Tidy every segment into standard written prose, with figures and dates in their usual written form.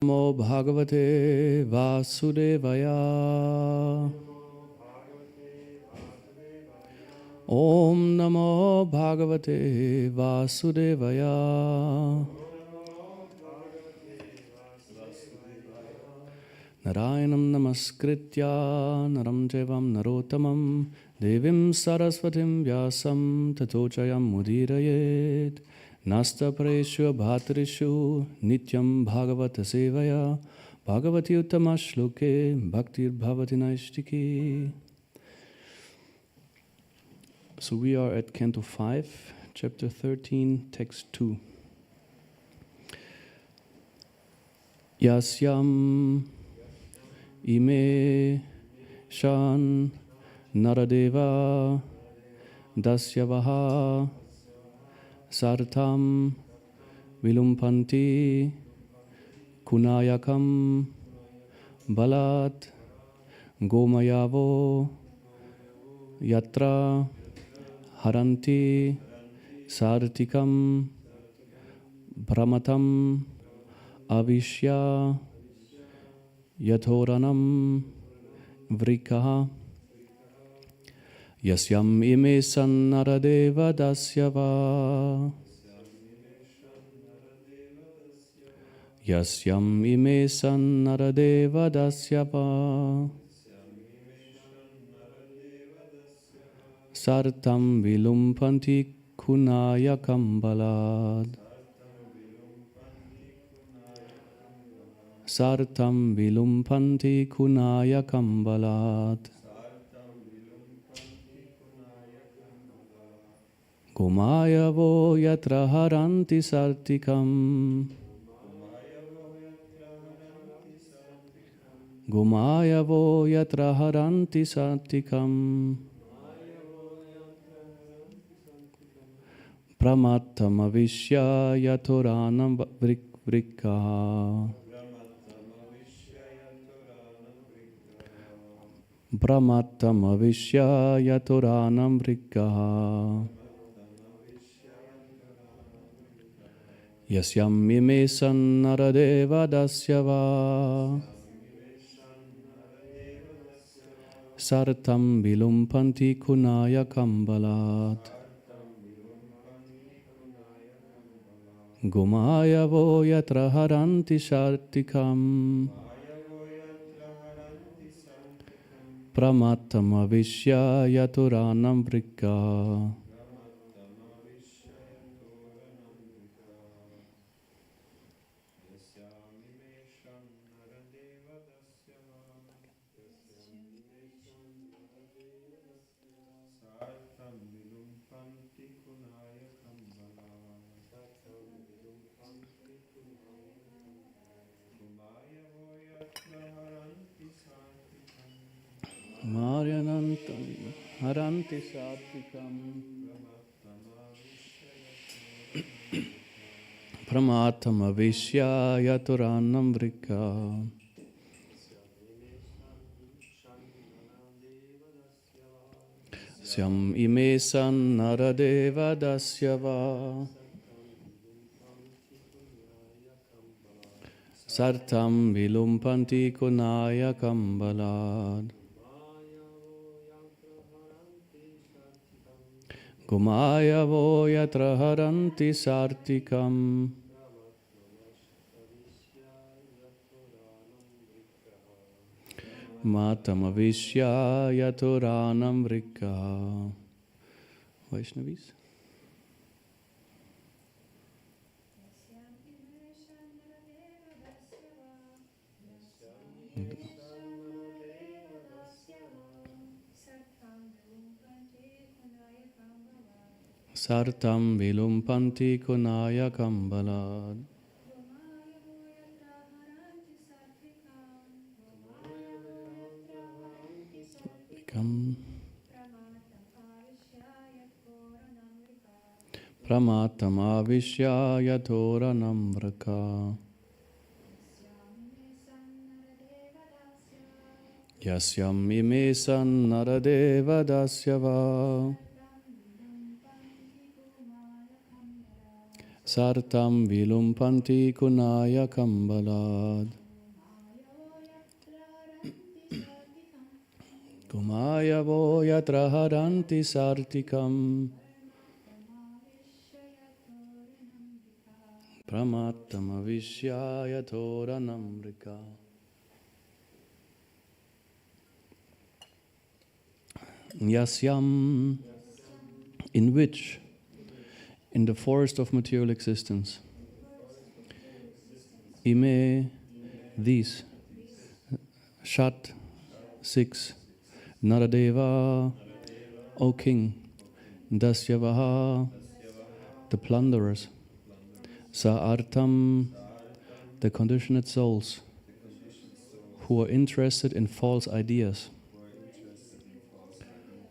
Namo Bhagavate Vasudevaya. Om Namo Bhagavate Vasudevaya. Narayanam Namaskritya Naram Jevam Narotamam Devim Saraswatim Vyasam Tato Jayam Mudirayet Nasta Pareshu Bhatrishu Nityam Bhagavata Sevaya Bhagavati Uttama Shloke Bhaktir Bhavati Naishtiki. So we are at Canto 5, Chapter 13, Text 2. Yasyam ime shan naradeva dasyavaha sartam vilumpanti kunayakam balat gomayavo yatra haranti sartikam brahmatam avishya yathoranam vrikaha yasyam ime sannaradeva dasyava yasyam ime sannaradeva dasyava sartam vilumpanti kunayakam balad sartam vilumpanti kunayakam balat gomayavo yatra haranti sartikam gomayavo yatra haranti sartikam pramattam avishya yatoranam vrikaha brahmattam avishya yatoranam vrikaha yasyam ime sannaradeva dasyava sartam vilumpanti kunayakam balat gomayavo yatra haranti sartikam pramattam avishya yatoranam vrikaha. Maryanantam haranti satvikam pramatam avishya yatoranam vrika syam ime sannaradeva dasyava sartam vilumpanti kunayakam balad gomayavo yatra haranti sartikam matam avishya yatoranam vrikaha. Vaishnavis. Sartam vilumpanti kunayakam balad pramatam avishya yathoranam vrika yasyam ime sannaradeva dasyava sartam vilumpanti kunaya kambalad. Kumaya vo yatra haranti sartikam. Pramattam avishyaya thoranamrika. Yasyam, in which? In the forest of material existence. Ime, these. Shat, 6. Naradeva, O king. Dasyavaha, the plunderers. Sa'artam, the conditioned souls who are interested in false ideas.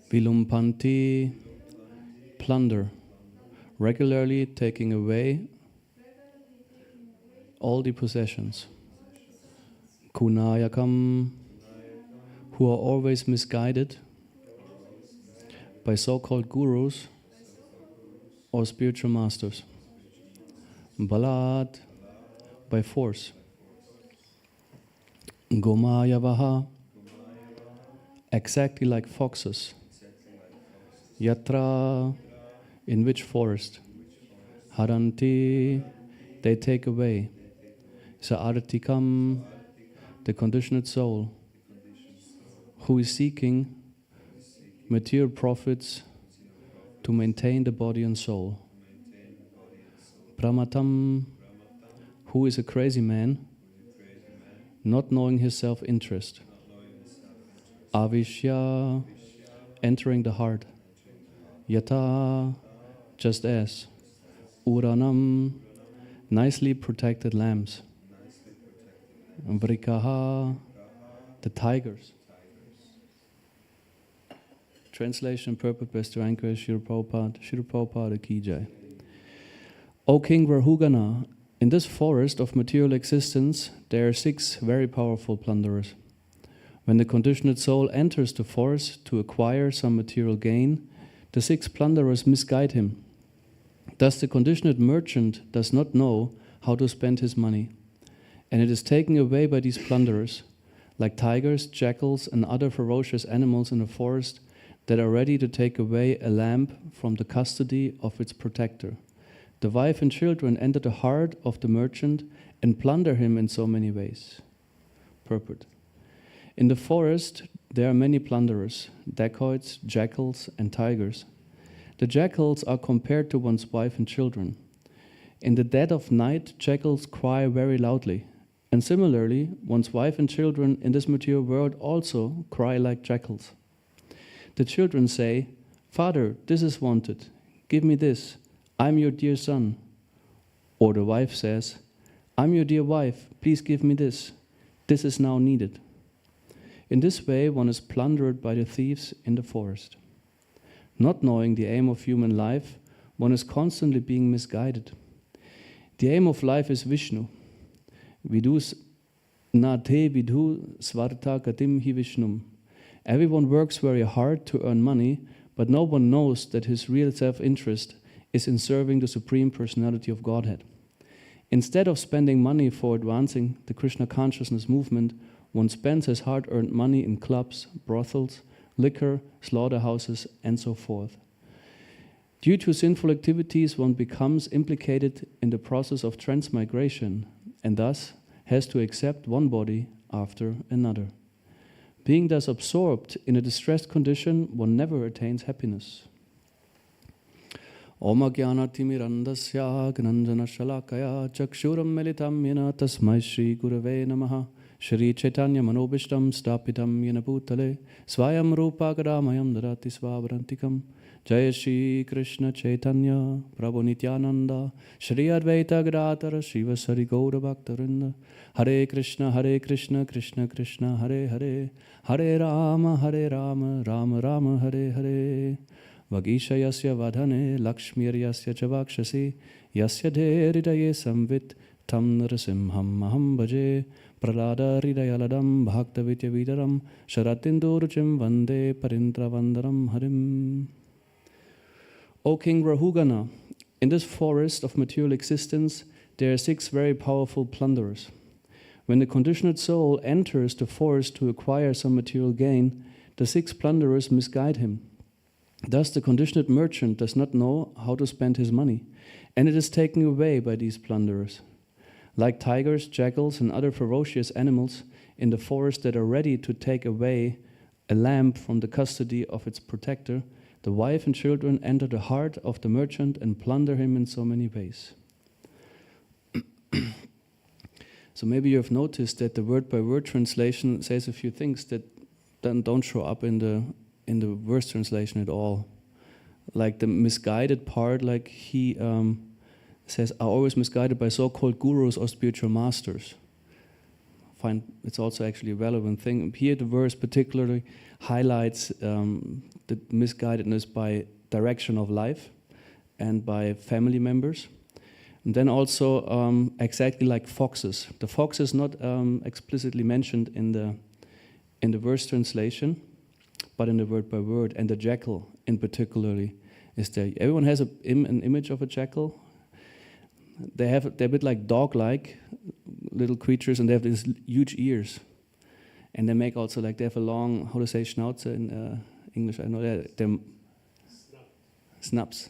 Vilumpanti, plunder, regularly taking away all the possessions. Kunayakam, who are always misguided by so-called gurus or spiritual masters. Balad, by force. Gomayavaha, exactly like foxes. Yatra, in which forest? Haranti, they take away. Sa'artikam, the conditioned soul, who is seeking material profits to maintain the body and soul. Pramatam, who is a crazy man, not knowing his self-interest. Avishya, entering the heart. Yata, just as. Uranam, nicely protected lambs. Vrikaha, the tigers. Translation and purport by Sri Prabhupada Ki Jai. O King Rahugana, in this forest of material existence, there are 6 very powerful plunderers. When the conditioned soul enters the forest to acquire some material gain, the 6 plunderers misguide him. Thus the conditioned merchant does not know how to spend his money, and it is taken away by these plunderers, like tigers, jackals, and other ferocious animals in the forest that are ready to take away a lamb from the custody of its protector. The wife and children enter the heart of the merchant and plunder him in so many ways. Purport. In the forest, there are many plunderers, dacoits, jackals, and tigers. The jackals are compared to one's wife and children. In the dead of night, jackals cry very loudly, and similarly, one's wife and children in this material world also cry like jackals. The children say, "Father, this is wanted. Give me this. I'm your dear son." Or the wife says, "I'm your dear wife. Please give me this. This is now needed." In this way, one is plundered by the thieves in the forest. Not knowing the aim of human life, one is constantly being misguided. The aim of life is Vishnu. Vidus na te vidhu svarta katim hi Vishnum. Everyone works very hard to earn money, but no one knows that his real self-interest is in serving the Supreme Personality of Godhead. Instead of spending money for advancing the Krishna consciousness movement, one spends his hard-earned money in clubs, brothels, liquor, slaughterhouses, and so forth. Due to sinful activities, one becomes implicated in the process of transmigration and thus has to accept one body after another. Being thus absorbed in a distressed condition, one never attains happiness. Om Ajnanatimirandasya Gnanjana Shalakaya Chakshuram Militam Yena Tasmai Shri Gurave Namaha Shri Chaitanya Manobishtam Stapitam Yena Bhutale Swayam Rupa Gadamayam Dadati Svabharantikam Jai Shri Krishna Chaitanya Prabhu Nityananda Shri Advaita Gadadhara Shiva Sari Gaura Bhaktarinda Hare Krishna Krishna Krishna Hare Hare Hare Rama Rama Rama Hare Hare Vagisha Yasya Vadhane Lakshmir Yasya Chavakshasi Yasya Dheridaye Samvit Tam Narasimham Maham Bhaje Pralada Ridayaladam Bhaktavitya Vidaram Sharatinduruchim Vande Parindra Vandaram Harim. O King Rahugana, In this forest of material existence, there are 6 very powerful plunderers. When the conditioned soul enters the forest to acquire some material gain, the 6 plunderers misguide him. Thus, the conditioned merchant does not know how to spend his money, and it is taken away by these plunderers. Like tigers, jackals, and other ferocious animals in the forest that are ready to take away a lamb from the custody of its protector, the wife and children enter the heart of the merchant and plunder him in so many ways. So maybe you have noticed that the word-by-word translation says a few things that then don't show up in the verse translation at all. Like the misguided part, like he says, are always misguided by so-called gurus or spiritual masters. Find it's also actually a relevant thing. Here the verse particularly highlights the misguidedness by direction of life and by family members. And then also exactly like foxes. The fox is not explicitly mentioned in the verse translation, but in the word by word. And the jackal in particularly is there. Everyone has an image of a jackal. They're a bit like dog-like little creatures, and they have these huge ears. And they make also like they have a long, how to say Schnauze in English? I know that. Snaps.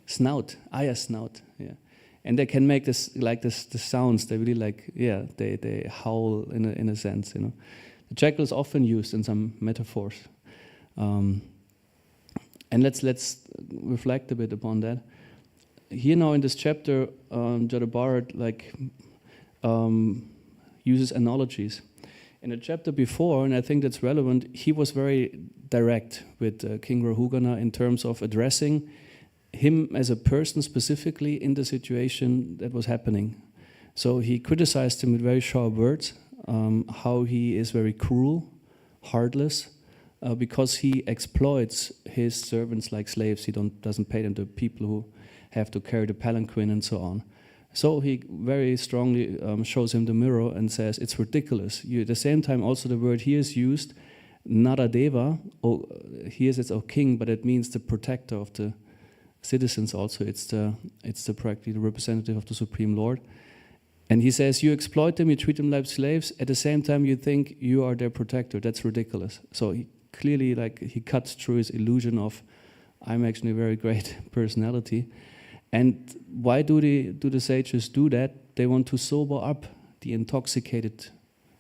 Snout. Snout. Yeah. And they can make this like the sounds. They really like they howl in a sense. You know, the jackal is often used in some metaphors. And let's reflect a bit upon that. Here now in this chapter, Jada Bharat uses analogies. In the chapter before, and I think that's relevant, he was very direct with King Rahugana in terms of addressing him as a person specifically in the situation that was happening. So he criticized him with very sharp words, how he is very cruel, heartless, because he exploits his servants like slaves. He doesn't pay them to people who have to carry the palanquin and so on. So he very strongly shows him the mirror and says, it's ridiculous. At the same time, also the word here is used, Naradeva, here it's a king, but it means the protector of the citizens also. It's practically the representative of the Supreme Lord. And he says, you exploit them, you treat them like slaves, at the same time you think you are their protector. That's ridiculous. So he clearly, he cuts through his illusion of, I'm actually a very great personality. And why do the sages do that? They want to sober up the intoxicated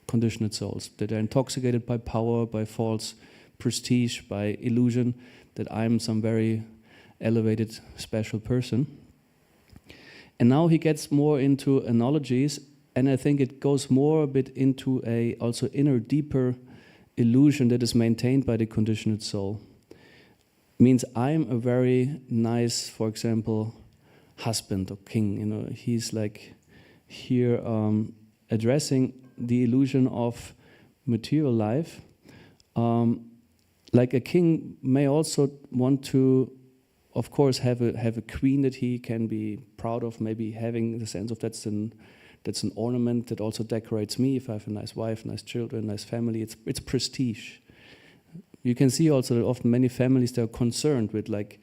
conditioned souls, that are intoxicated by power, by false prestige, by illusion, that I'm some very elevated, special person. And now he gets more into analogies, and I think it goes more a bit into a also inner, deeper illusion that is maintained by the conditioned soul. Means I'm a very nice, for example, husband or king. You know, he's like here addressing the illusion of material life. Like a king may also want to, of course, have a queen that he can be proud of, maybe having the sense of that's an ornament that also decorates me. If I have a nice wife, nice children, nice family, it's prestige. You can see also that often many families, they're concerned with like,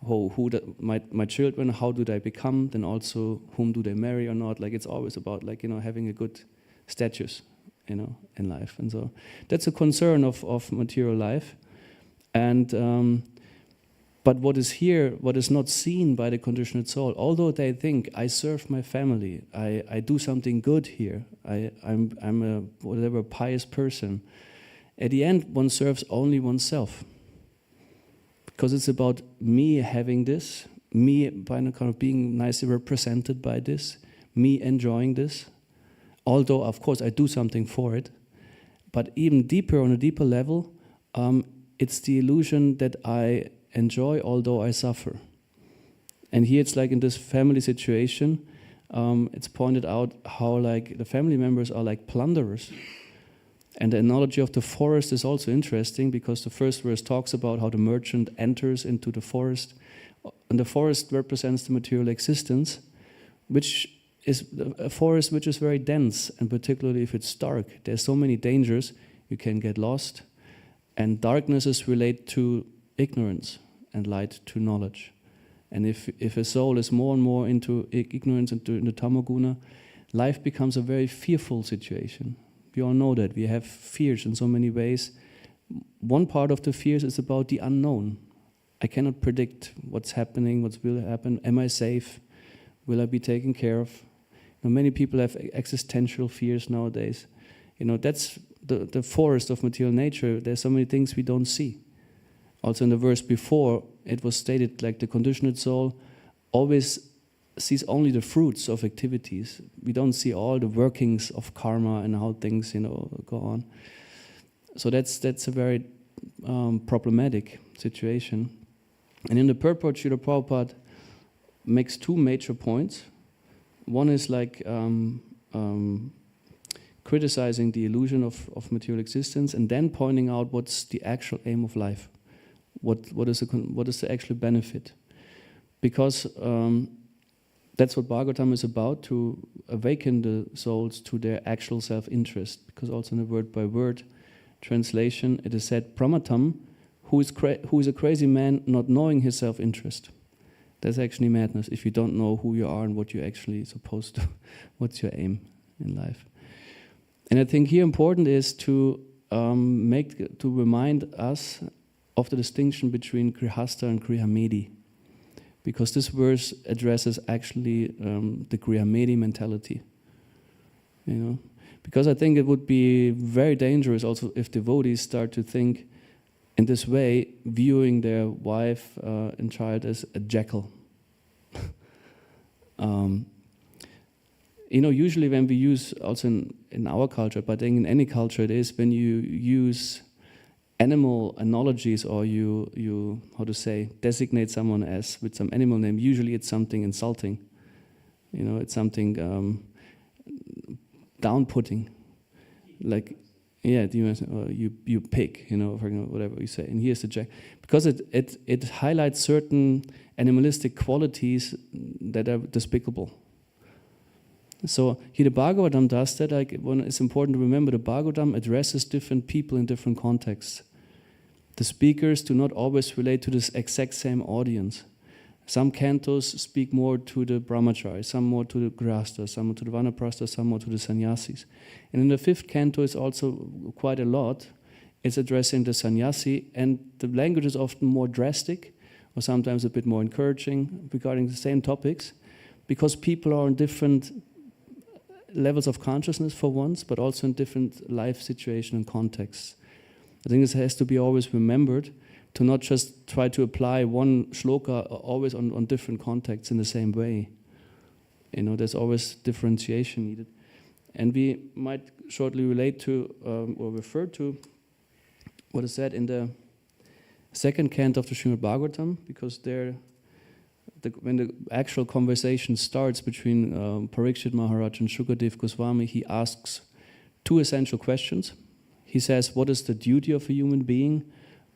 my children, how do they become? Then also, whom do they marry or not? Like it's always about having a good status, in life. And so that's a concern of material life. And but what is here, what is not seen by the conditioned soul, although they think I serve my family, I do something good here, I'm a whatever pious person. At the end, one serves only oneself. Because it's about me having this, me kind of being nicely represented by this, me enjoying this. Although, of course, I do something for it. But even deeper, on a deeper level, it's the illusion that I enjoy although I suffer. And here it's like in this family situation, it's pointed out how like the family members are like plunderers. And the analogy of the forest is also interesting because the first verse talks about how the merchant enters into the forest. And the forest represents the material existence, which is a forest which is very dense, and particularly if it's dark. There's so many dangers, you can get lost. And darknesses relate to ignorance and light to knowledge. And if a soul is more and more into ignorance, into the tamoguna, life becomes a very fearful situation. We all know that. We have fears in so many ways. One part of the fears is about the unknown. I cannot predict what's happening, what will happen. Am I safe? Will I be taken care of? Many people have existential fears nowadays. That's the forest of material nature. There's so many things we don't see. Also in the verse before, it was stated like the conditioned soul always sees only the fruits of activities. We don't see all the workings of karma and how things, go on. So that's a very problematic situation. And in the purport, Srila Prabhupada makes two major points. One is like criticizing the illusion of material existence, and then pointing out what's the actual aim of life. What is the actual benefit? Because that's what Bhagavatam is about, to awaken the souls to their actual self-interest. Because also in the word-by-word translation, it is said, Pramatam, who is a crazy man not knowing his self-interest. That's actually madness if you don't know who you are and what you're actually supposed to, what's your aim in life. And I think here important is to remind us of the distinction between Grihasta and Grihamedi, because this verse addresses actually the Grihamedi mentality. Because I think it would be very dangerous also if devotees start to think in this way, viewing their wife and child as a jackal. Usually when we use, also in our culture, but in any culture it is, when you use animal analogies or you designate someone as with some animal name, usually it's something insulting. It's something down-putting. Like, you pig, whatever you say. And here's the jack. Because it highlights certain animalistic qualities that are despicable. So here the Bhagavatam does that. It's important to remember the Bhagavatam addresses different people in different contexts. The speakers do not always relate to this exact same audience. Some cantos speak more to the brahmacharis, some more to the grihastas, some more to the vanaprasthas, some more to the sannyasis. And in the fifth canto is also quite a lot. It's addressing the sannyasi, and the language is often more drastic, or sometimes a bit more encouraging regarding the same topics, because people are in different levels of consciousness for once, but also in different life situation and contexts. I think this has to be always remembered, to not just try to apply one shloka always on different contexts in the same way. There's always differentiation needed. And we might shortly relate to, or refer to, what is said in the second canto of the Srimad Bhagavatam, because when the actual conversation starts between Parikshit Maharaj and Shukadev Goswami, he asks two essential questions. He says, what is the duty of a human being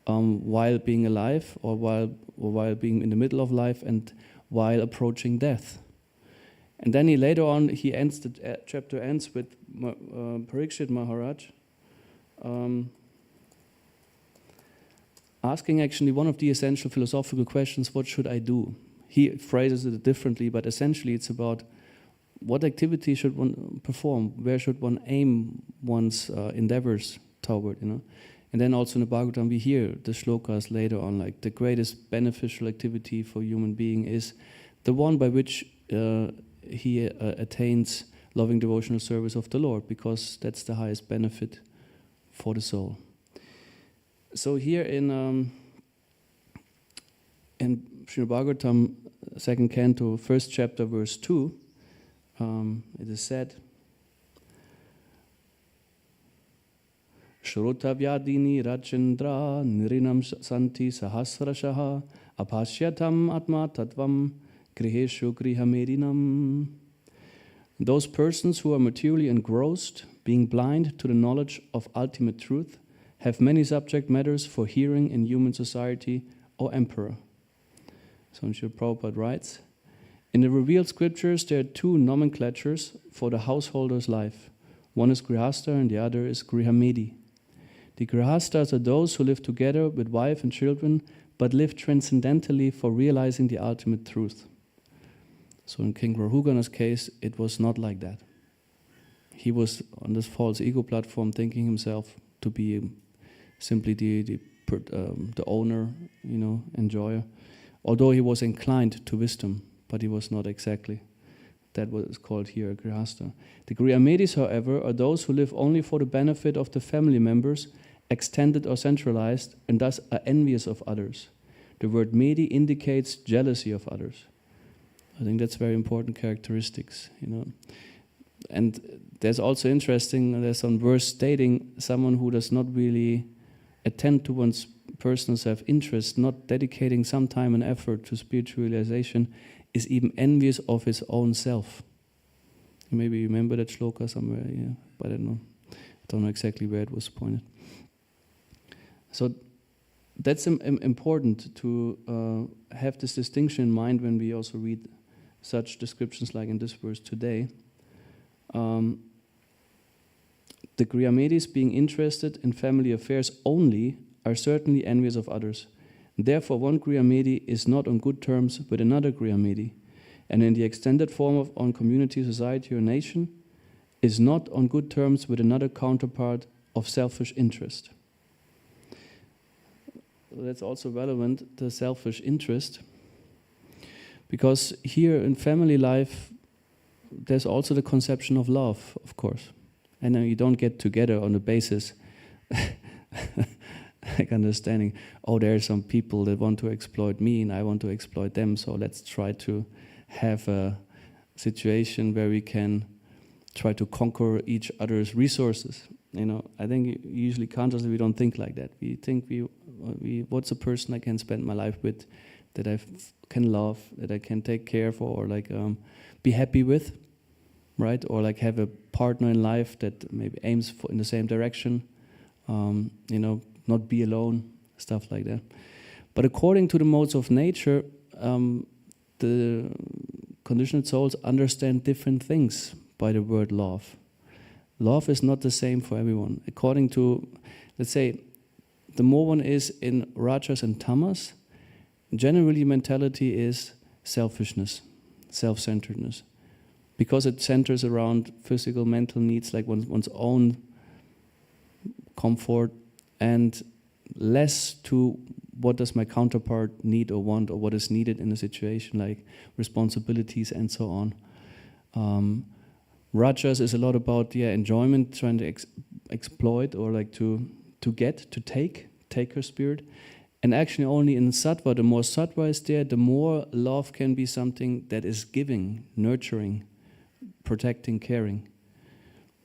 while being alive, or while being in the middle of life, and while approaching death? And then the chapter ends with Parikshit Maharaj asking actually one of the essential philosophical questions, what should I do? He phrases it differently, but essentially it's about what activity should one perform, where should one aim one's endeavors toward, And then also in the Bhagavatam we hear the shlokas later on, like the greatest beneficial activity for human being is the one by which he attains loving devotional service of the Lord, because that's the highest benefit for the soul. So here in Srimad Bhagavatam, second canto, first chapter, verse 2, it is said, Shrotavyadini Rajendra Nirinam Santi Sahasrashaha Apashyatam Atma Tattvam Griheshu Grihamedinam. Those persons who are materially engrossed, being blind to the knowledge of ultimate truth, have many subject matters for hearing in human society, O Emperor. So Srila Prabhupada writes, in the revealed scriptures there are two nomenclatures for the householder's life. One is Grihasta and the other is Grihamedi. The Grihastas are those who live together with wife and children, but live transcendentally for realizing the ultimate truth. So in King Rahugana's case, it was not like that. He was on this false ego platform thinking himself to be simply the owner, enjoyer. Although he was inclined to wisdom, but he was not exactly. That was called here a Grihasta. The Grihamedis, however, are those who live only for the benefit of the family members, extended or centralized, and thus are envious of others. The word Medi indicates jealousy of others. I think that's very important characteristics, And there's also interesting, there's some verse stating someone who does not really attend to one's personal self-interest, not dedicating some time and effort to spiritual realization, is even envious of his own self. Maybe you remember that shloka somewhere, yeah, but I don't know exactly where it was pointed. So that's important to have this distinction in mind when we also read such descriptions like in this verse today. The Grihamedis, being interested in family affairs only, are certainly envious of others. Therefore, one Grihamedi is not on good terms with another Grihamedi, and in the extended form of on community, society, or nation, is not on good terms with another counterpart of selfish interest. That's also relevant, the selfish interest, because here in family life, there's also the conception of love, of course. And you don't get together on the basis like understanding, there are some people that want to exploit me and I want to exploit them, so let's try to have a situation where we can try to conquer each other's resources. I think usually consciously we don't think like that. We think what's a person I can spend my life with, that I can love, that I can take care for, or be happy with, right? Or have a partner in life that maybe aims in the same direction, not be alone, stuff like that. But according to the modes of nature, the conditioned souls understand different things by the word love. Love is not the same for everyone. According to, let's say, the more one is in rajas and tamas, generally mentality is selfishness, self-centeredness, because it centers around physical, mental needs, like one's own comfort, and less to what does my counterpart need or want, or what is needed in a situation, like responsibilities and so on. Rajas is a lot about enjoyment, trying to exploit, or to take her spirit. And actually only in sattva, the more sattva is there, the more love can be something that is giving, nurturing, protecting, caring.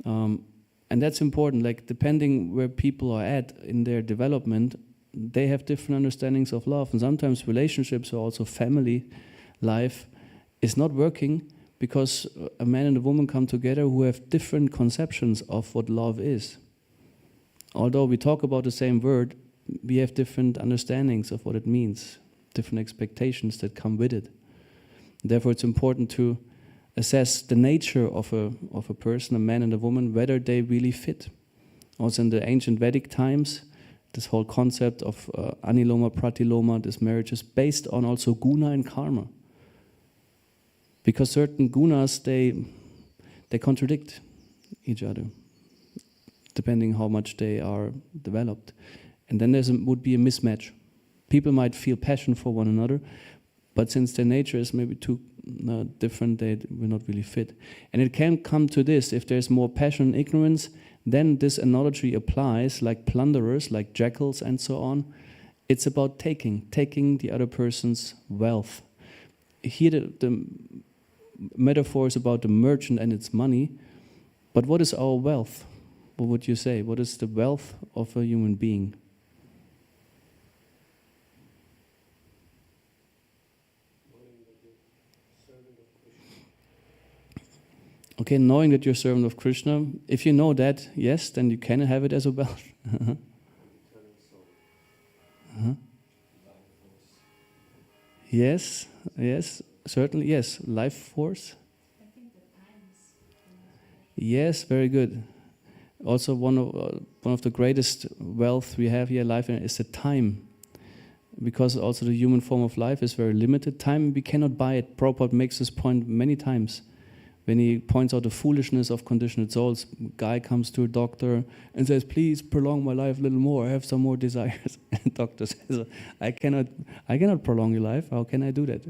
And that's important, depending where people are at in their development, they have different understandings of love. And sometimes relationships or also family life is not working because a man and a woman come together who have different conceptions of what love is. Although we talk about the same word, we have different understandings of what it means, different expectations that come with it. Therefore, it's important to assess the nature of a person, a man and a woman, whether they really fit. Also in the ancient Vedic times, this whole concept of aniloma, pratiloma, this marriage is based on also guna and karma. Because certain gunas, they contradict each other, depending how much they are developed. And then would be a mismatch. People might feel passion for one another, but since their nature is maybe too different, they will not really fit. And it can come to this, if there's more passion and ignorance, then this analogy applies, like plunderers, like jackals and so on. It's about taking the other person's wealth. Here the metaphor is about the merchant and its money, but what is our wealth? What would you say? What is the wealth of a human being? Okay, knowing that you're a servant of Krishna, if you know that, yes, then you can have it as a wealth. Yes, certainly, yes. Life force. I think the times. Yes, very good. Also, one of the greatest wealth we have here in life is the time. because also the human form of life is very limited. Time, we cannot buy it. Prabhupada makes this point many times. When he points out the foolishness of conditioned souls, guy comes to a doctor and says, please prolong my life a little more, I have some more desires. And doctor says, I cannot prolong your life, how can I do that?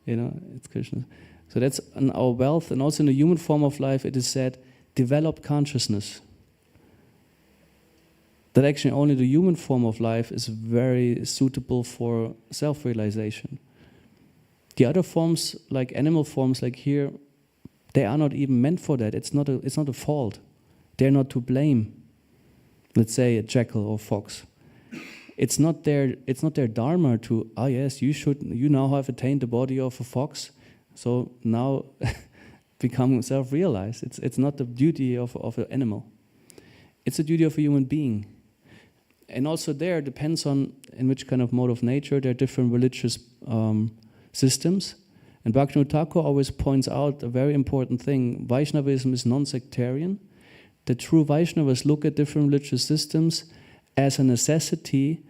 It's Krishna. So that's in our wealth, and also in the human form of life, it is said, develop consciousness. That actually only the human form of life is very suitable for self-realization. The other forms, like animal forms, like here, they are not even meant for that. It's not a fault. They're not to blame. Let's say a jackal or fox. It's not their dharma to, yes, you now have attained the body of a fox, so now become self-realized. It's not the duty of an animal. It's the duty of a human being. And also there depends on in which kind of mode of nature. There are different religious systems. And Bhaktivinoda Thakur always points out a very important thing. Vaishnavism is non-sectarian. The true Vaishnavas look at different religious systems as a necessity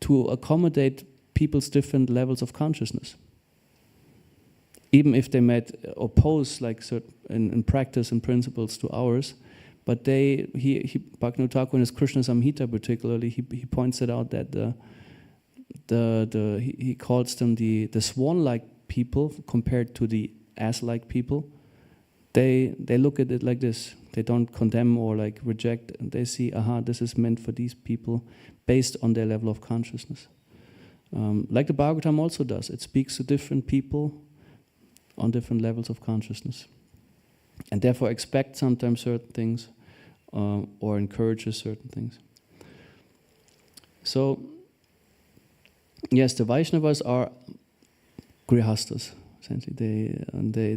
to accommodate people's different levels of consciousness. Even if they might oppose, like in practice and principles, to ours, but Bhaktivinoda Thakur in his Krishna Samhita particularly, he points it out that he calls them the swan-like people compared to the ass-like people. They look at it like this. They don't condemn or like reject. They see, this is meant for these people based on their level of consciousness. Like the Bhagavatam also does. It speaks to different people on different levels of consciousness. And therefore expect sometimes certain things or encourages certain things. So, yes, the Vaishnavas are Grihastas, essentially.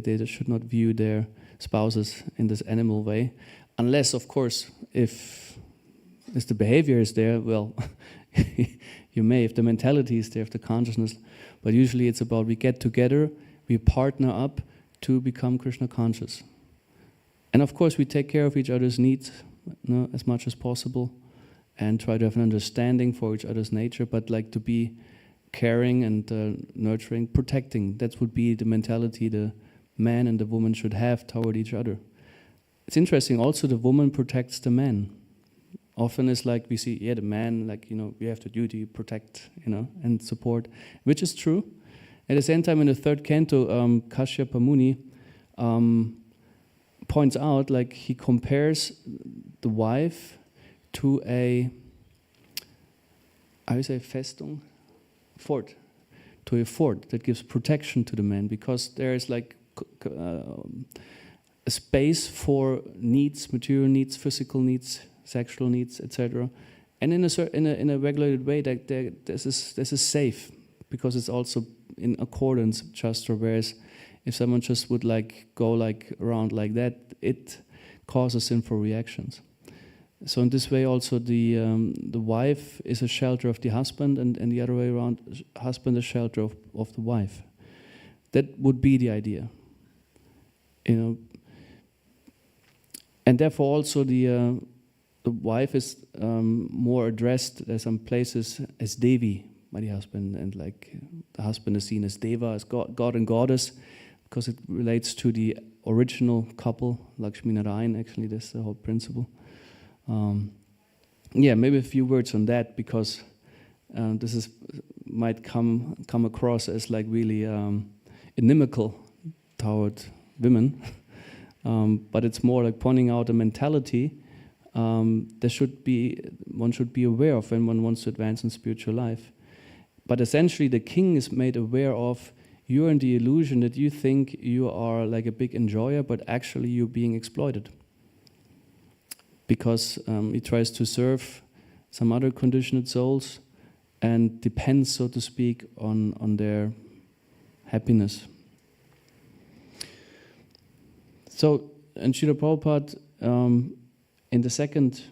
They should not view their spouses in this animal way, unless, of course, if the behavior is there, well, you may, if the mentality is there, if the consciousness, but usually it's about we get together, we partner up to become Krishna conscious. And of course we take care of each other's needs as much as possible and try to have an understanding for each other's nature, but like to be caring and nurturing, protecting. That would be the mentality the man and the woman should have toward each other. It's interesting, also the woman protects the man. Often it's like we see, the man, like, we have the duty to protect, and support, which is true. At the same time, in the third canto, Kashyapa Muni points out, like, he compares the wife to Festung? Fort. To a fort that gives protection to the man, because there is like a space for needs, material needs, physical needs, sexual needs, etc. And in a regulated way, that this is safe, because it's also in accordance with Shastra. Whereas if someone just would like go like around like that, it causes sinful reactions. So in this way also the wife is a shelter of the husband, and the other way around, husband is shelter of the wife. That would be the idea. And therefore also the wife is more addressed in some places as Devi by the husband, and like the husband is seen as Deva, as God and Goddess, because it relates to the original couple, Lakshmi Narayan. Actually, that's the whole principle. Maybe a few words on that, because this might come across as like really inimical toward women, but it's more like pointing out a mentality one should be aware of when one wants to advance in spiritual life. But essentially, the king is made aware of you're in the illusion that you think you are like a big enjoyer, but actually you're being exploited. Because he tries to serve some other conditioned souls and depends, so to speak, on their happiness. So, and Srila Prabhupada, in the second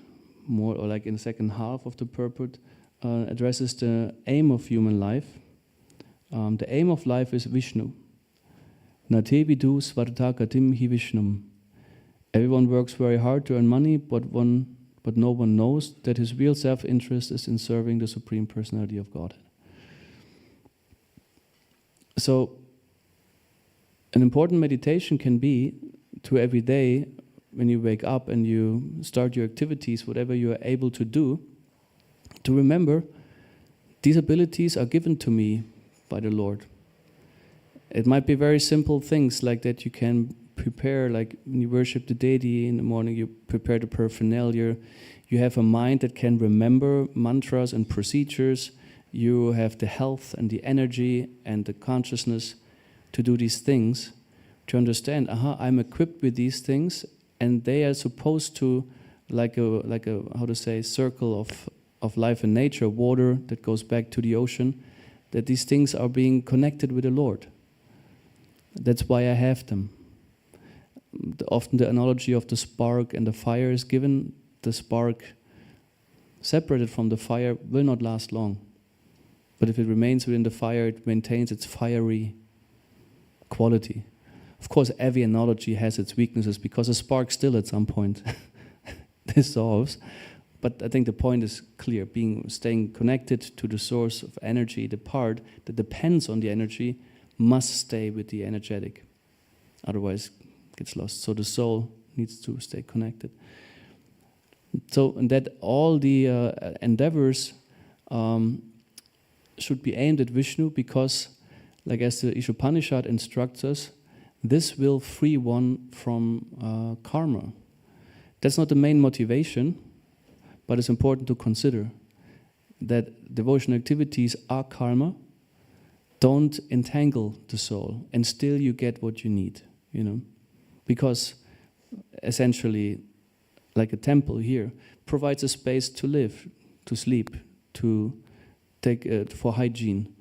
half of the purport, addresses the aim of human life. The aim of life is Vishnu. Nate vidu svartakatim hi Vishnum. Everyone works very hard to earn money, but no one knows that his real self-interest is in serving the Supreme Personality of Godhead. So an important meditation can be to every day when you wake up and you start your activities, whatever you are able to do, to remember these abilities are given to me by the Lord. It might be very simple things like that you can prepare, like when you worship the deity in the morning, you prepare the paraphernalia, you have a mind that can remember mantras and procedures, you have the health and the energy and the consciousness to do these things, to understand, I'm equipped with these things, and they are supposed to, like a how to say, circle of life and nature, water that goes back to the ocean, that these things are being connected with the Lord. That's why I have them. Often the analogy of the spark and the fire is given. The spark separated from the fire will not last long. But if it remains within the fire, it maintains its fiery quality. Of course, every analogy has its weaknesses because a spark still at some point dissolves. But I think the point is clear, staying connected to the source of energy, the part that depends on the energy, must stay with the energetic. Otherwise, it gets lost. So the soul needs to stay connected. So that all the endeavors should be aimed at Vishnu because, like as the Ishopanishad instructs us, this will free one from karma. That's not the main motivation, but it's important to consider that devotional activities are karma. Don't entangle the soul, and still you get what you need, because essentially, like a temple here, provides a space to live, to sleep, to take for hygiene,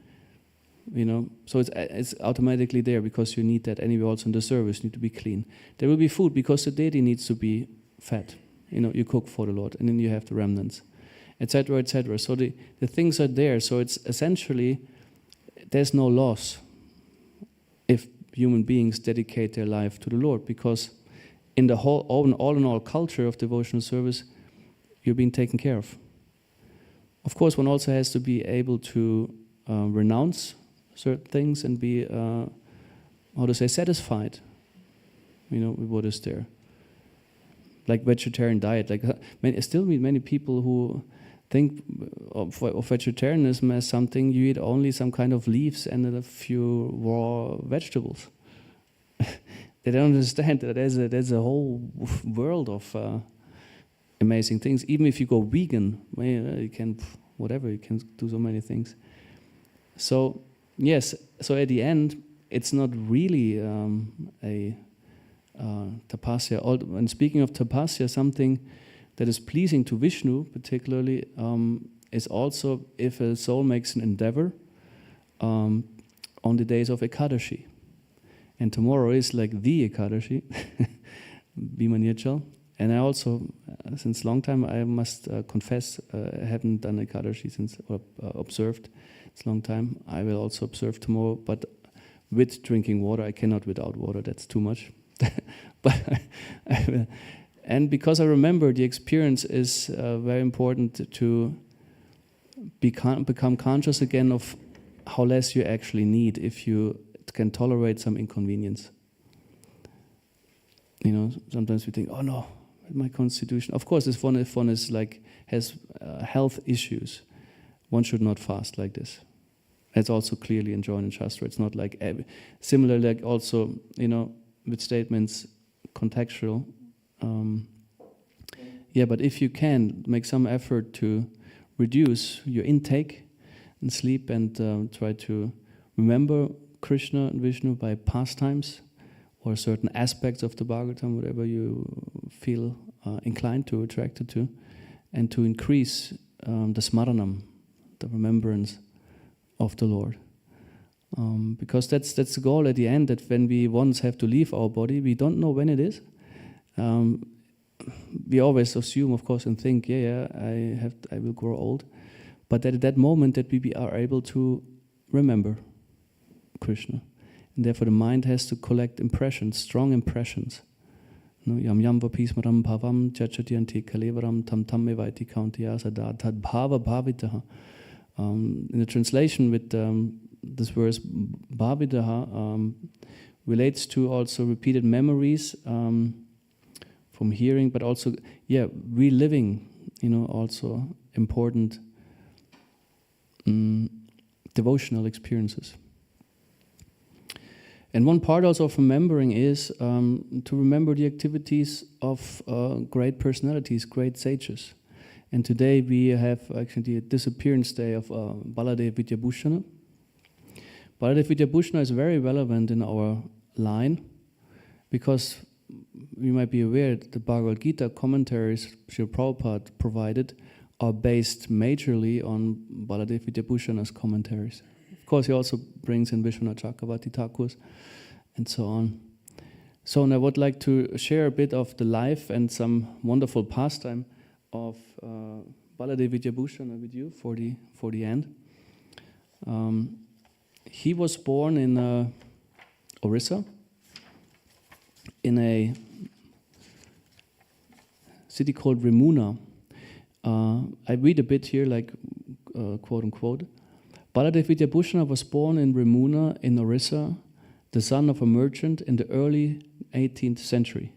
So it's automatically there because you need that anyway. Also in the service, need to be clean. There will be food because the deity needs to be fed. You cook for the Lord, and then you have the remnants, etc., etc. So the things are there. So it's essentially, there's no loss if human beings dedicate their life to the Lord, because in the whole, all in all culture of devotional service, you're being taken care of. Of course, one also has to be able to renounce certain things and be, satisfied, with what is there. Like vegetarian diet. I still meet many people who think of vegetarianism as something you eat only some kind of leaves and a few raw vegetables. They don't understand that there's a whole world of amazing things. Even if you go vegan, you can do so many things. So yes, so at the end, it's not really a tapasya. And speaking of tapasya, something that is pleasing to Vishnu particularly is also if a soul makes an endeavor on the days of Ekadashi. And tomorrow is like the Ekadashi, Bhimanirchal. And I also, since a long time, I must confess, I haven't done Ekadashi since, or observed. It's a long time. I will also observe tomorrow, but with drinking water. I cannot without water, that's too much. But I will. And because I remember the experience is very important to become conscious again of how less you actually need if you can tolerate some inconvenience. Sometimes we think, oh no, my constitution. Of course, if one is has health issues, one should not fast like this. It's also clearly enjoined in Shastra. It's not like similar, like also with statements contextual. But if you can make some effort to reduce your intake and sleep and try to remember Krishna and Vishnu by pastimes or certain aspects of the Bhagavatam, whatever you feel inclined to, attracted to, and to increase the smaranam, the remembrance of the Lord. Because that's the goal at the end, that when we once have to leave our body, we don't know when it is. We always assume, of course, and think, I will grow old. But at that moment that we are able to remember Krishna. And therefore the mind has to collect impressions, strong impressions. Yam yam vapismaram bhavam jachati anti kalevaram tam tam evaiti kauntya sada tad bhava bhavitaha. In the translation with this verse, Bhavidaha relates to also repeated memories from hearing, but also, reliving, also important devotional experiences. And one part also of remembering is to remember the activities of great personalities, great sages. And today we have actually the disappearance day of Baladev Vidyabhushana. Baladev Vidyabhushana is very relevant in our line because you might be aware that the Bhagavad Gita commentaries Srila Prabhupada provided are based majorly on Baladev Vidyabhushana's commentaries. Of course, he also brings in Vishwanath Chakravarti Thakurs and so on. So, and I would like to share a bit of the life and some wonderful pastime of Baladev Vidyabhushana with you for the end. He was born in Orissa, in a city called Remuna. I read a bit here, like quote unquote. Baladev Vidyabhushana was born in Remuna in Orissa, the son of a merchant in the early 18th century.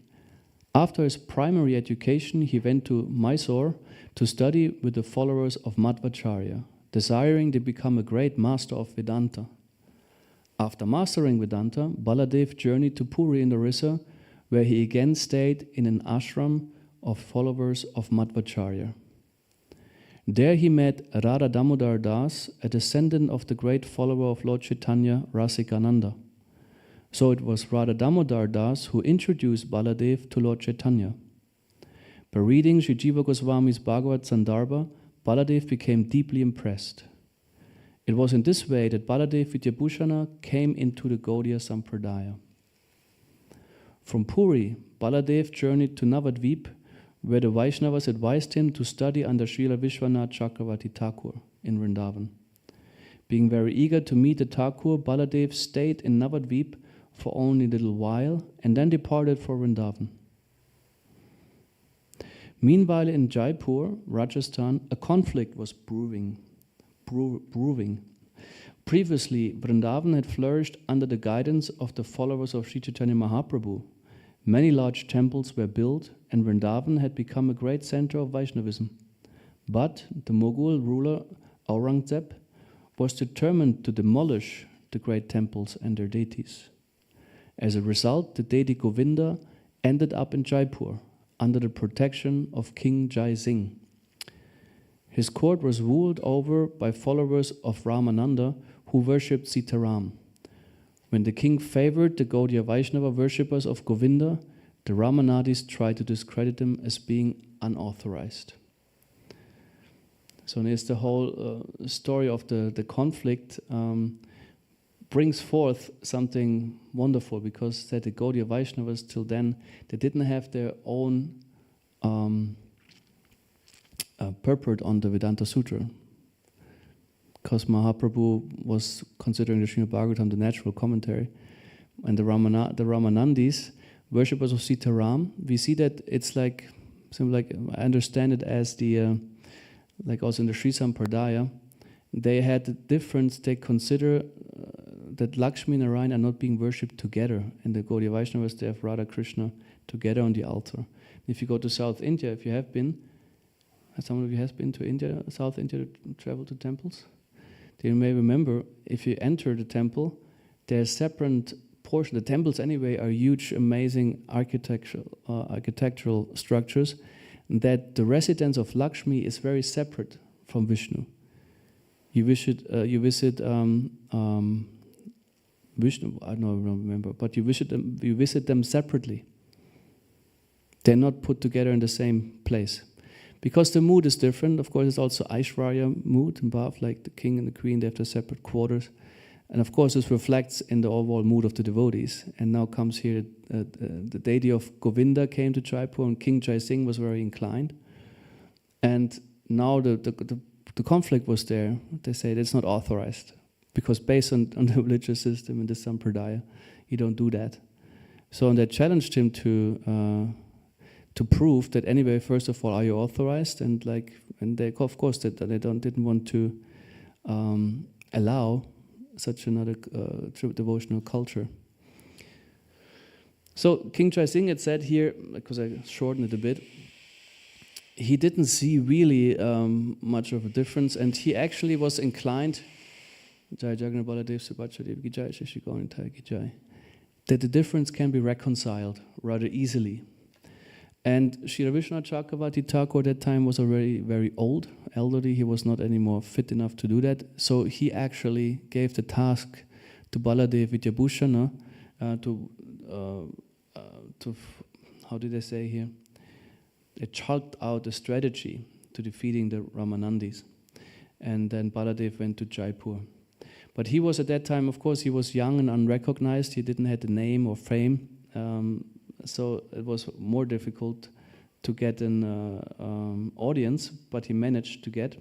After his primary education, he went to Mysore to study with the followers of Madhvacharya, desiring to become a great master of Vedanta. After mastering Vedanta, Baladev journeyed to Puri in Orissa, where he again stayed in an ashram of followers of Madhvacharya. There he met Radha Damodar Das, a descendant of the great follower of Lord Chaitanya, Rasikananda. So it was Radha Damodar Das who introduced Baladev to Lord Chaitanya. By reading Sri Jiva Goswami's Bhagavad Sandarbha, Baladev became deeply impressed. It was in this way that Baladev Vidyabhushana came into the Gaudiya Sampradaya. From Puri, Baladev journeyed to Navadvip, where the Vaishnavas advised him to study under Srila Vishwanath Chakravarti Thakur in Vrindavan. Being very eager to meet the Thakur, Baladev stayed in Navadvip for only a little while and then departed for Vrindavan. Meanwhile, in Jaipur, Rajasthan, a conflict was brewing. Previously, Vrindavan had flourished under the guidance of the followers of Sri Chaitanya Mahaprabhu. Many large temples were built, and Vrindavan had become a great center of Vaishnavism. But the Mughal ruler Aurangzeb was determined to demolish the great temples and their deities. As a result, the deity Govinda ended up in Jaipur under the protection of King Jai Singh. His court was ruled over by followers of Ramananda who worshipped Sitaram. When the king favored the Gaudiya Vaishnava worshippers of Govinda, the Ramanadis tried to discredit them as being unauthorized. So there's the whole story of the conflict brings forth something wonderful, because that the Gaudiya Vaishnavas till then, they didn't have their own purport on the Vedanta Sutra, because Mahaprabhu was considering the Srimad Bhagavatam the natural commentary, and the Ramanandis, worshippers of Sitaram, we see that it's like, I understand it as the, like also in the Sri Sampradaya, they had the difference, they consider that Lakshmi and Narayana are not being worshipped together. In the Gaudiya Vaishnavas, they have Radha Krishna together on the altar. If you go to South India, if you have been, someone of you has been to India, South India, to travel to temples, then you may remember, if you enter the temple, there's separate portion. The temples anyway are huge, amazing architectural structures, that the residence of Lakshmi is very separate from Vishnu. You visit Vishnu, I don't remember, but you visit them separately. They're not put together in the same place. Because the mood is different, of course, it's also Aishwarya mood above, like the king and the queen, they have their separate quarters. And of course, this reflects in the overall mood of the devotees. And now comes here, the deity of Govinda came to Jaipur, and King Jai Singh was very inclined. And now the conflict was there. They say it's not authorized, because based on the religious system in the Sampradaya, you don't do that. So they challenged him to prove that anyway, first of all, are you authorized? And they of course didn't want to allow such another devotional culture. So King Chai Singh had said here, because I shortened it a bit, he didn't see really much of a difference, and he actually was inclined that the difference can be reconciled rather easily. And Sri Vishwanath Chakravarti Thakur at that time was already very old, elderly. He was not anymore fit enough to do that. So he actually gave the task to Baladev Vidyabhushana to how did they say here? They chalked out a strategy to defeating the Ramanandis. And then Baladev went to Jaipur. But he was at that time, of course, he was young and unrecognized. He didn't have the name or fame. So it was more difficult to get an audience, but he managed to get.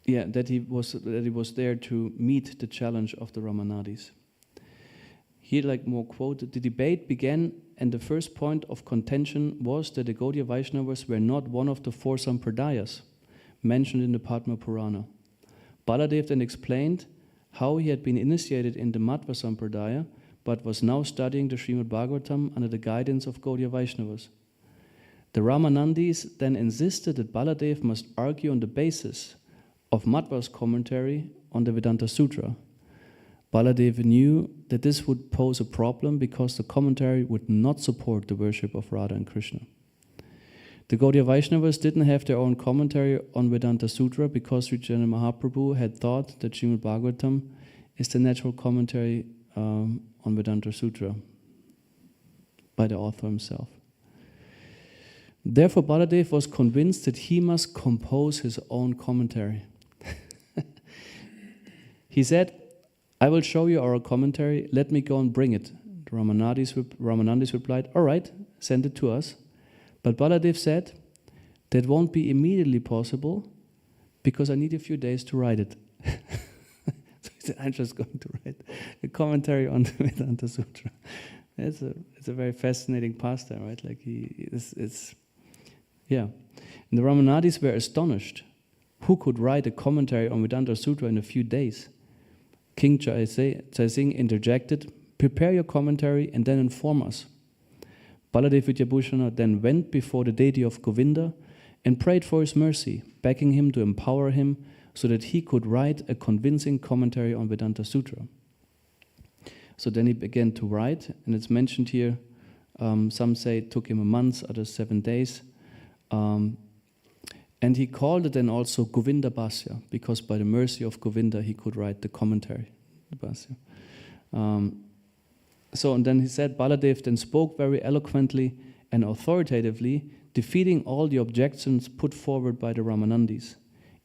That he was there to meet the challenge of the Ramanadis. Here, like more quoted, the debate began, and the first point of contention was that the Gaudiya Vaishnavas were not one of the four sampradayas mentioned in the Padma Purana. Baladev then explained how he had been initiated in the Madhva Sampradaya, but was now studying the Srimad Bhagavatam under the guidance of Gaudiya Vaishnavas. The Ramanandis then insisted that Baladev must argue on the basis of Madhva's commentary on the Vedanta Sutra. Baladev knew that this would pose a problem because the commentary would not support the worship of Radha and Krishna. The Gaudiya Vaishnavas didn't have their own commentary on Vedanta Sutra because Sri Chaitanya Mahaprabhu had thought that Srimad Bhagavatam is the natural commentary on Vedanta Sutra by the author himself. Therefore, Baladev was convinced that he must compose his own commentary. He said, "I will show you our commentary, let me go and bring it." The Ramanandis replied, "All right, send it to us." But Baladev said, "That won't be immediately possible because I need a few days to write it." So he said, "I'm just going to write a commentary on the Vedanta Sutra." It's a very fascinating pastime, right? Like And the Ramanadis were astonished. Who could write a commentary on Vedanta Sutra in a few days? King Chai Singh interjected, "Prepare your commentary and then inform us." Baladev Vidyabhushana then went before the deity of Govinda and prayed for his mercy, begging him to empower him so that he could write a convincing commentary on Vedanta Sutra. So then he began to write, and it's mentioned here, some say it took him a month, others 7 days. And he called it then also Govinda Bhasya, because by the mercy of Govinda he could write the commentary, the Bhasya. And then he said, Baladev then spoke very eloquently and authoritatively, defeating all the objections put forward by the Ramanandis.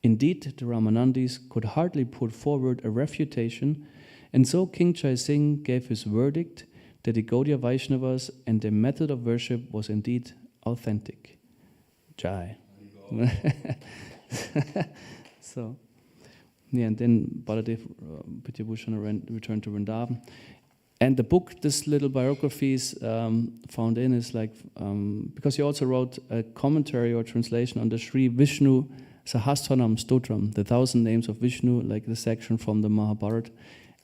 Indeed, the Ramanandis could hardly put forward a refutation, and so King Chai Singh gave his verdict that the Gaudiya Vaishnavas and their method of worship was indeed authentic. Jai. And then Baladev Vidyabhushana returned to Vrindavan. And the book, this little biography is found in is like, because he also wrote a commentary or translation on the Sri Vishnu Sahasranam Stotram, the 1,000 names of Vishnu, like the section from the Mahabharata.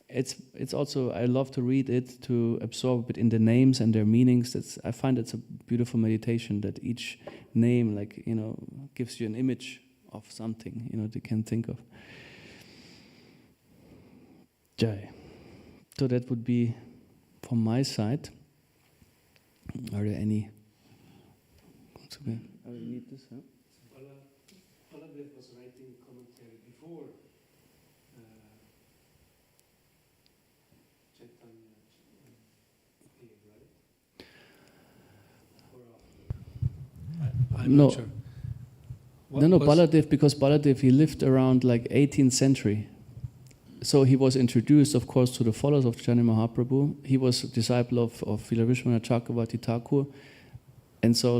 It's also, I love to read it, to absorb it in the names and their meanings. I find it's a beautiful meditation that each name, gives you an image of something, that you can think of. Jai. So that would be from my side. Are there any? I will need this, huh? Baladev was writing commentary before Chaitanya appeared, right? I'm not sure. Baladev, because Baladev, he lived around like 18th century. So he was introduced, of course, to the followers of Chaitanya Mahaprabhu. He was a disciple of Sri Vishwanath Chakravarti Thakur. And so,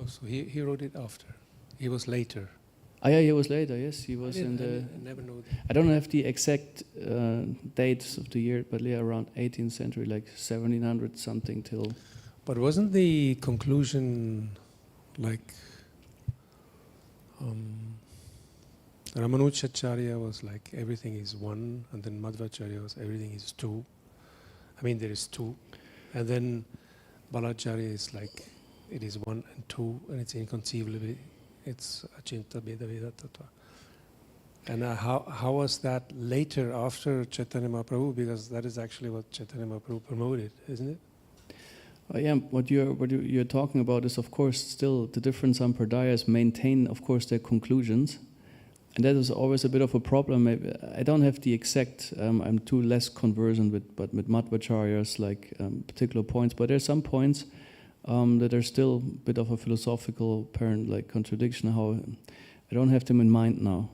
Oh, so he wrote it after. He was later. He was later, yes. He was I never know that. I don't have the exact dates of the year, but around 18th century, like 1700 something till... But wasn't the conclusion like Ramanujacharya was like everything is one, and then Madhvacharya was everything is two. I mean there is two, and then Balacharya is like it is one and two, and it's inconceivable. It's Achinta Beda Veda Tattva. And how was that later after Chaitanya Mahaprabhu? Because that is actually what Chaitanya Mahaprabhu promoted, isn't it? Yeah, what you're talking about is, of course, still the different sampradayas maintain, of course, their conclusions, and that is always a bit of a problem. I don't have the exact. I'm too less conversant with Madhvacharyas, like particular points, but there's some points that are still a bit of a philosophical apparent like contradiction. How I don't have them in mind now,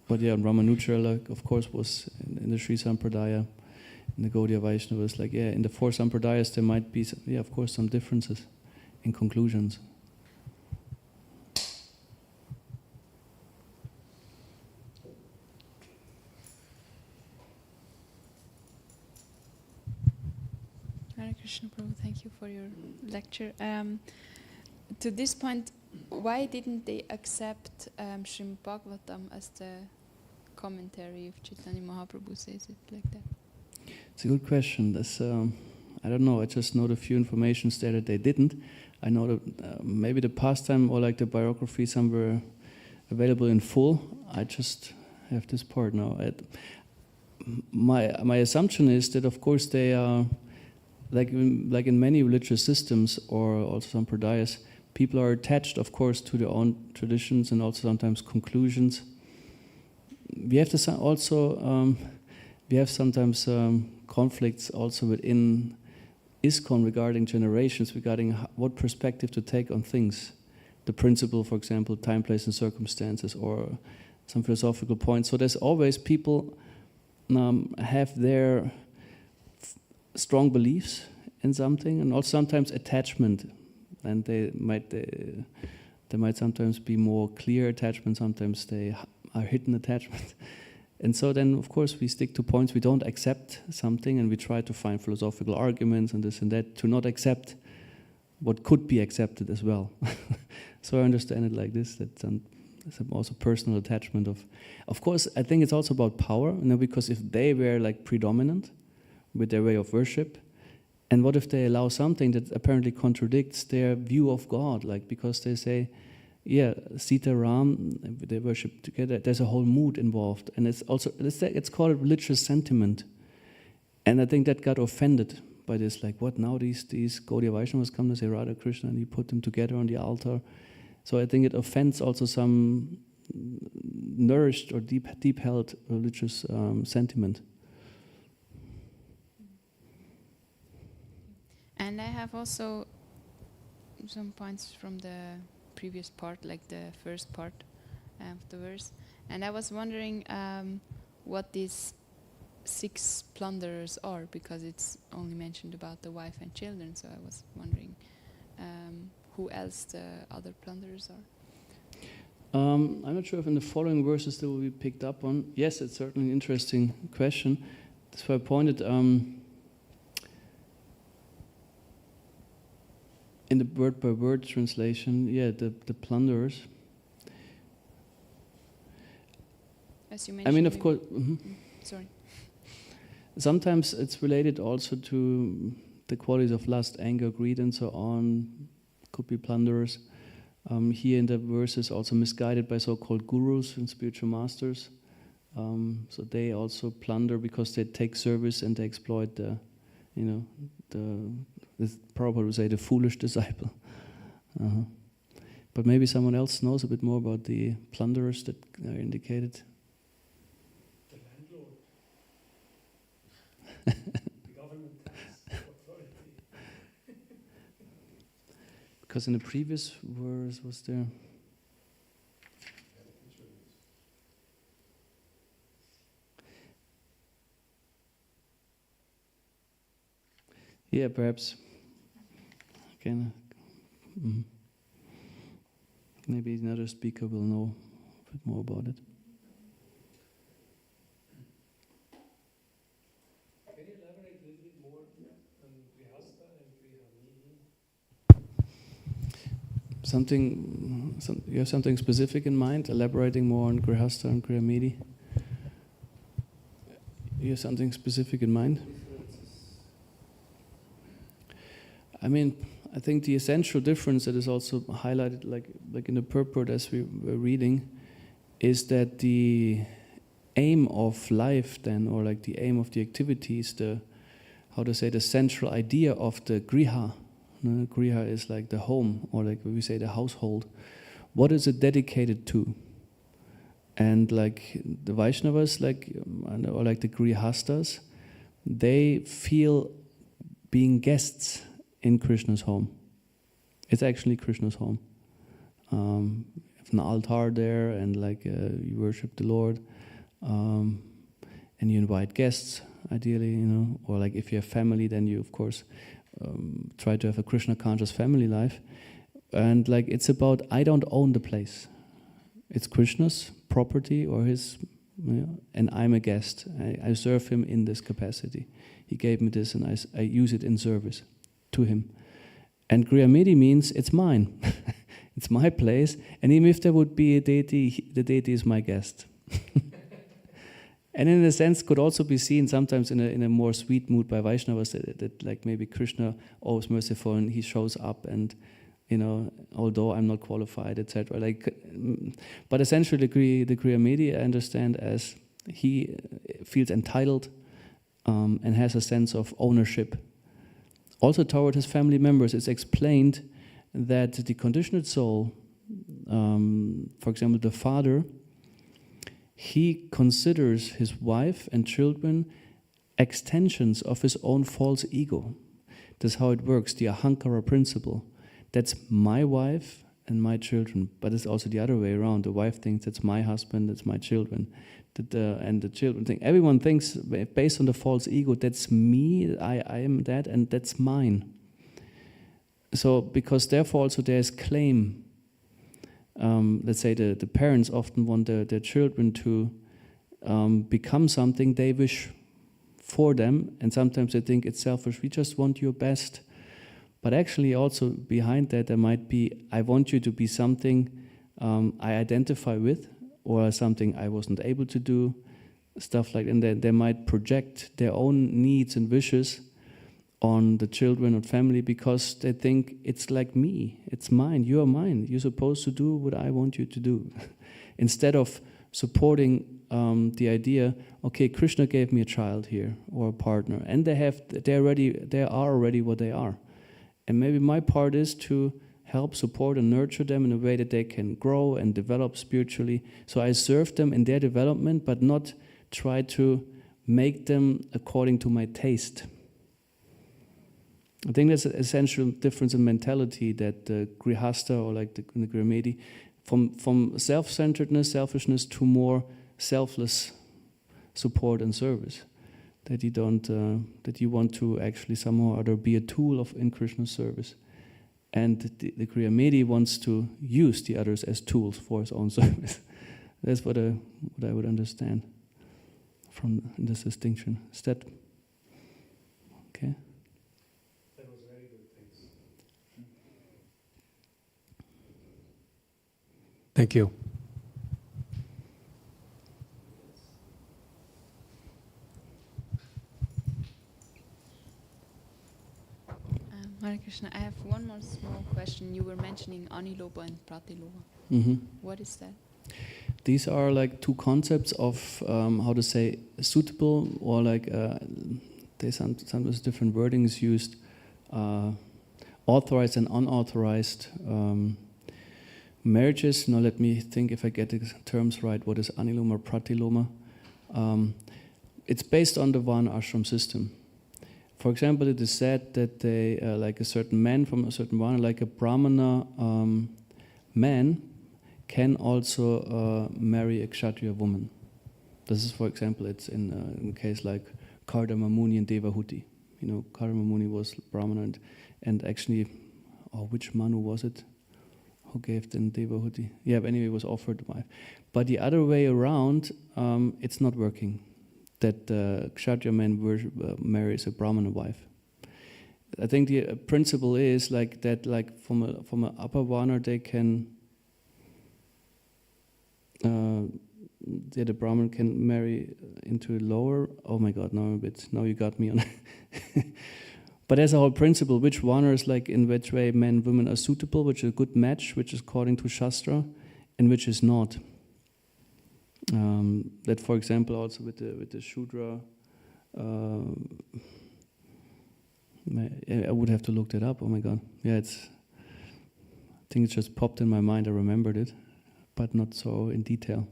but yeah, Ramanuja, like, of course, was in the Sri Sampradaya. In the Gaudiya Vaishnavas, like, yeah, in the four sampradayas there might be, of course, some differences in conclusions. Hare Krishna Prabhu, thank you for your lecture. To this point, why didn't they accept Srimad Bhagavatam as the commentary if Chaitanya Mahaprabhu says it like that? It's a good question. That's, I don't know. I just know the few informations there that they didn't. I know that maybe the pastime or like the biography some were available in full. I just have this part now. My assumption is that, of course, they are like in many religious systems or also some pradayas, people are attached, of course, to their own traditions and also sometimes conclusions. We have to also. We have sometimes conflicts also within ISKCON regarding generations, regarding what perspective to take on things. The principle, for example, time, place, and circumstances, or some philosophical points. So there's always people have their strong beliefs in something, and also sometimes attachment, and they might sometimes be more clear attachment. Sometimes they are hidden attachment. And so then, of course, we stick to points. We don't accept something, and we try to find philosophical arguments and this and that to not accept what could be accepted as well. So I understand it like this, that it's also personal attachment of course, I think it's also about power, because if they were like predominant with their way of worship, and what if they allow something that apparently contradicts their view of God, like because they say, yeah, Sita Ram, they worship together. There's a whole mood involved, and it's called a religious sentiment. And I think that got offended by this. Like, what now? These Gaudiya Vaishnavas come to say Radha Krishna, and you put them together on the altar. So I think it offends also some nourished or deep held religious sentiment. And I have also some points from the previous part, like the first part of the verse, and I was wondering what these 6 plunderers are, because it's only mentioned about the wife and children. So I was wondering who else the other plunderers are. I'm not sure if in the following verses they will be picked up on. Yes, it's certainly an interesting question. That's why I pointed in the word-by-word translation, the plunderers. As you mentioned. I mean, of course. Sorry. Sometimes it's related also to the qualities of lust, anger, greed, and so on. Could be plunderers. Here in the verses, also misguided by so-called gurus and spiritual masters. So they also plunder because they take service and they exploit Prabhupada would say the foolish disciple. But maybe someone else knows a bit more about the plunderers that are indicated. The landlord. The government has authority. Because in the previous verse was there. Yeah, perhaps. Again, maybe another speaker will know a bit more about it. Can you elaborate a little bit more on Grihasta and Grihamedi? You have something specific in mind? Elaborating more on Grihasta and Grihamedi? You have something specific in mind? I mean, I think the essential difference that is also highlighted, like in the purport as we were reading, is that the aim of life then, or like the aim of the activities, the central idea of the Griha. Griha is like the home, or like we say the household. What is it dedicated to? And like the Vaishnavas, or like the Grihastas, they feel being guests in Krishna's home. It's actually Krishna's home. You have an altar there, and you worship the Lord, and you invite guests, ideally, or like if you have family, then you of course try to have a Krishna conscious family life. And like it's about, I don't own the place. It's Krishna's property or his, and I'm a guest. I serve him in this capacity. He gave me this, and I use it in service to him. And Grihamedi means it's mine. It's my place, and even if there would be a deity, the deity is my guest. And in a sense could also be seen sometimes in a more sweet mood by Vaishnavas, that like maybe Krishna is merciful and he shows up, and although I'm not qualified, etc. But essentially the Grihamedi I understand as he feels entitled and has a sense of ownership. Also toward his family members, it's explained that the conditioned soul, for example, the father, he considers his wife and children extensions of his own false ego. That's how it works, the ahankara principle. That's my wife and my children, but it's also the other way around. The wife thinks that's my husband, that's my children. And the children think, everyone thinks based on the false ego, that's me, I am that, and that's mine. So, because therefore also there's claim. Let's say the parents often want their children to become something they wish for them, and sometimes they think it's selfish, we just want your best. But actually also behind that there might be, I want you to be something I identify with, or something I wasn't able to do, stuff like that. And they might project their own needs and wishes on the children or family because they think it's like me, it's mine, you're mine, you're supposed to do what I want you to do. Instead of supporting the idea, okay, Krishna gave me a child here or a partner, and they are already what they are. And maybe my part is to help, support, and nurture them in a way that they can grow and develop spiritually. So I serve them in their development, but not try to make them according to my taste. I think that's an essential difference in mentality that the Grihasta, or like the Grihamedi, from self-centeredness, selfishness, to more selfless support and service. That you don't, that you want to actually somehow or other be a tool in Krishna's service. And the Grihamedi wants to use the others as tools for his own service. That's what I would understand from this distinction. Is that okay? That was very good, thanks. Thank you. Hare Krishna, I have one more small question. You were mentioning Aniloba and Pratiloba. Mm-hmm. What is that? These are like two concepts of how to say suitable, or like there's sometimes different wordings used, authorized and unauthorized marriages. Now let me think if I get the terms right. What is Aniloma, Pratiloma? It's based on the Varna ashram system. For example, it is said that they, like a certain man from a certain Varna, like a Brahmana man, can also marry a Kshatriya woman. This is, for example, it's in a case like Kardama Muni and Devahuti. Kardama Muni was Brahmana, and actually, which Manu was it who gave them Devahuti? Yeah, but anyway, was offered a wife. But the other way around, it's not working. That Kshatriya man marries a Brahmana wife. I think the principle is like that, like from a upper Varna they can, that a Brahmin can marry into a lower. Oh my God, now you got me on. But there's a whole principle, which Varna is like in which way men and women are suitable, which is a good match, which is according to Shastra, and which is not. That, for example, also with the Shudra. I would have to look that up. Oh my God. Yeah, I think it just popped in my mind. I remembered it, but not so in detail.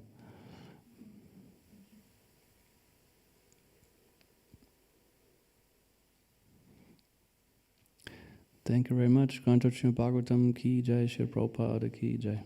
Thank you very much. Grantarchya Bhagavatam ki jai, Shri Prabhupada ki jai.